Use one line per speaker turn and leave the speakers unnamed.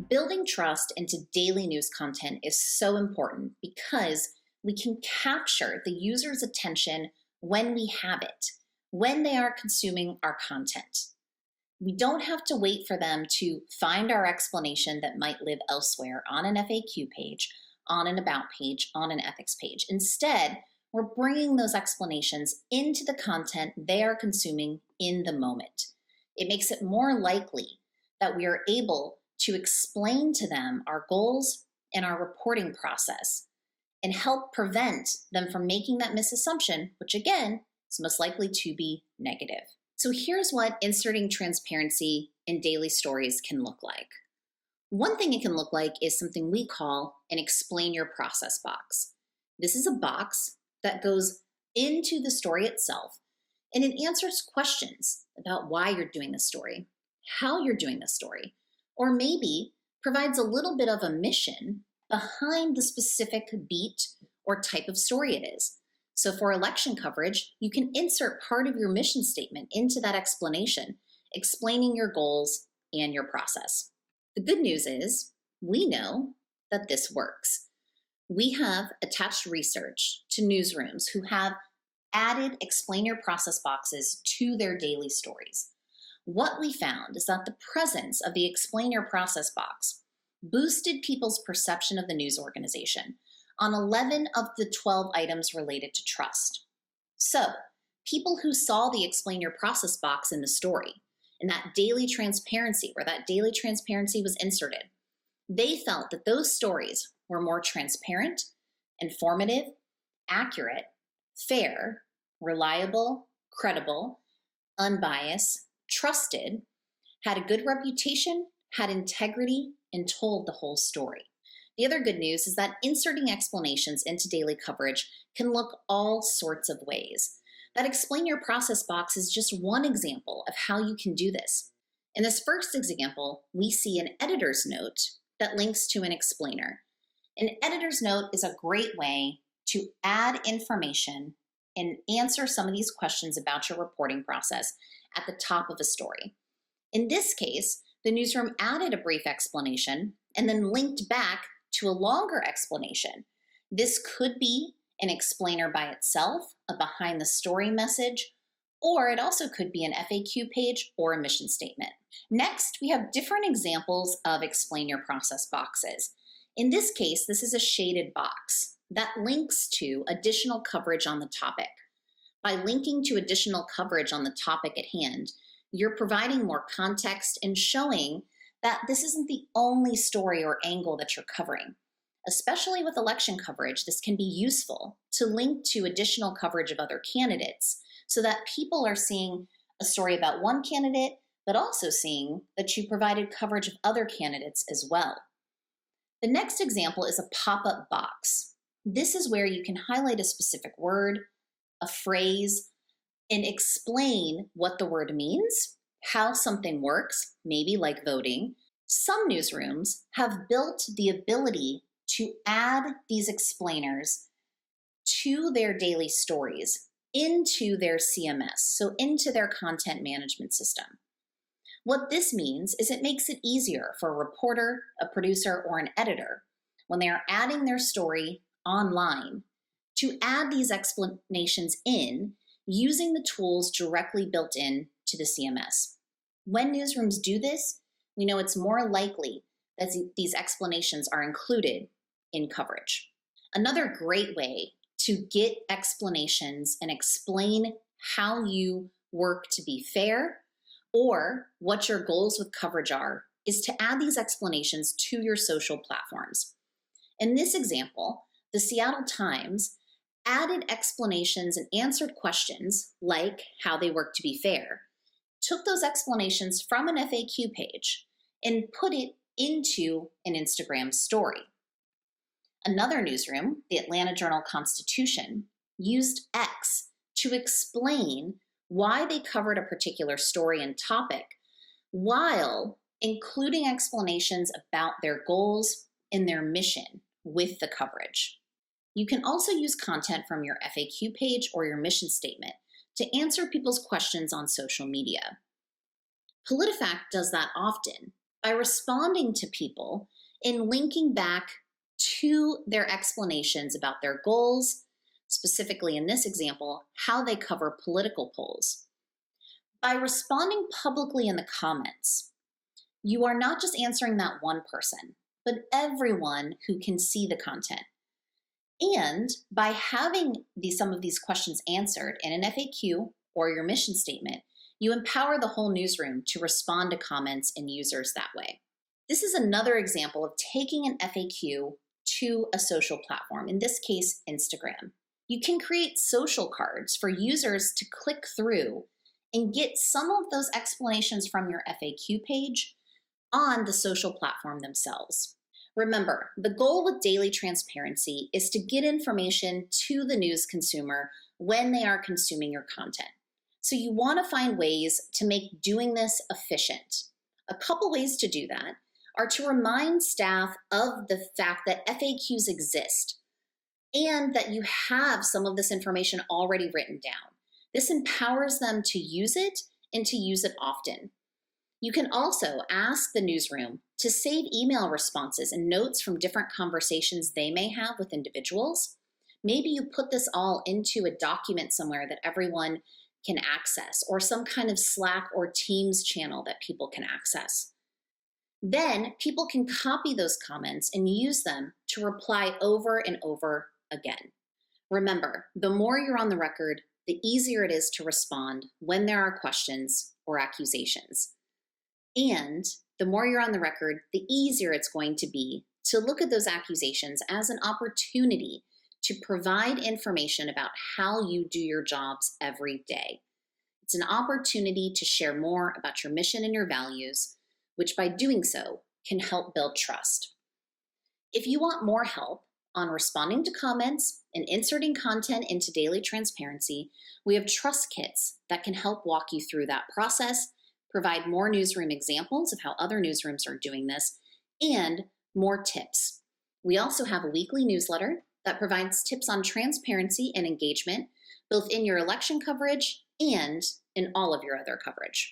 Building trust into daily news content is so important because we can capture the user's attention when we have it, when they are consuming our content. We don't have to wait for them to find our explanation that might live elsewhere on an FAQ page, on an about page, on an ethics page. Instead, we're bringing those explanations into the content they are consuming in the moment. It makes it more likely that we are able to explain to them our goals and our reporting process and help prevent them from making that misassumption, which again is most likely to be negative. So here's what inserting transparency in daily stories can look like. One thing it can look like is something we call an explain your process box. This is a box that goes into the story itself and it answers questions about why you're doing the story, how you're doing the story, or maybe provides a little bit of a mission behind the specific beat or type of story it is. So for election coverage, you can insert part of your mission statement into that explanation, explaining your goals and your process. The good news is we know that this works. We have attached research to newsrooms who have added explain your process boxes to their daily stories. What we found is that the presence of the explain your process box boosted people's perception of the news organization on 11 of the 12 items related to trust. So, people who saw the explain your process box in the story, in that daily transparency, where that daily transparency was inserted, they felt that those stories were more transparent, informative, accurate, fair, reliable, credible, unbiased, trusted, had a good reputation, had integrity, and told the whole story. The other good news is that inserting explanations into daily coverage can look all sorts of ways. That explain your process box is just one example of how you can do this. In this first example, we see an editor's note that links to an explainer. An editor's note is a great way to add information and answer some of these questions about your reporting process at the top of a story. In this case, the newsroom added a brief explanation and then linked back to a longer explanation. This could be an explainer by itself, a behind the story message, or it also could be an FAQ page or a mission statement. Next, we have different examples of explain your process boxes. In this case, this is a shaded box that links to additional coverage on the topic. By linking to additional coverage on the topic at hand, you're providing more context and showing that this isn't the only story or angle that you're covering. Especially with election coverage, this can be useful to link to additional coverage of other candidates so that people are seeing a story about one candidate, but also seeing that you provided coverage of other candidates as well. The next example is a pop-up box. This is where you can highlight a specific word, a phrase, and explain what the word means, how something works, maybe like voting. Some newsrooms have built the ability to add these explainers to their daily stories into their CMS, so into their content management system. What this means is it makes it easier for a reporter, a producer, or an editor when they are adding their story online to add these explanations in using the tools directly built in to the CMS. When newsrooms do this, we know it's more likely that these explanations are included in coverage. Another great way to get explanations and explain how you work to be fair or what your goals with coverage are is to add these explanations to your social platforms. In this example, the Seattle Times added explanations and answered questions like how they work to be fair, took those explanations from an FAQ page and put it into an Instagram story. Another newsroom, the Atlanta Journal-Constitution, used X to explain why they covered a particular story and topic while including explanations about their goals and their mission with the coverage. You can also use content from your FAQ page or your mission statement to answer people's questions on social media. PolitiFact does that often by responding to people and linking back to their explanations about their goals, specifically in this example, how they cover political polls. By responding publicly in the comments, you are not just answering that one person, but everyone who can see the content. And by having some of these questions answered in an FAQ or your mission statement, you empower the whole newsroom to respond to comments and users that way. This is another example of taking an FAQ to a social platform, in this case, Instagram. You can create social cards for users to click through and get some of those explanations from your FAQ page on the social platform themselves. Remember, the goal with daily transparency is to get information to the news consumer when they are consuming your content. So you want to find ways to make doing this efficient. A couple ways to do that are to remind staff of the fact that FAQs exist and that you have some of this information already written down. This empowers them to use it and to use it often. You can also ask the newsroom to save email responses and notes from different conversations they may have with individuals. Maybe you put this all into a document somewhere that everyone can access, or some kind of Slack or Teams channel that people can access. Then people can copy those comments and use them to reply over and over again. Remember, the more you're on the record, the easier it is to respond when there are questions or accusations. And the more you're on the record, the easier it's going to be to look at those accusations as an opportunity to provide information about how you do your jobs every day. It's an opportunity to share more about your mission and your values, which by doing so can help build trust. If you want more help on responding to comments and inserting content into daily transparency, we have trust kits that can help walk you through that process, provide more newsroom examples of how other newsrooms are doing this, and more tips. We also have a weekly newsletter that provides tips on transparency and engagement, both in your election coverage and in all of your other coverage.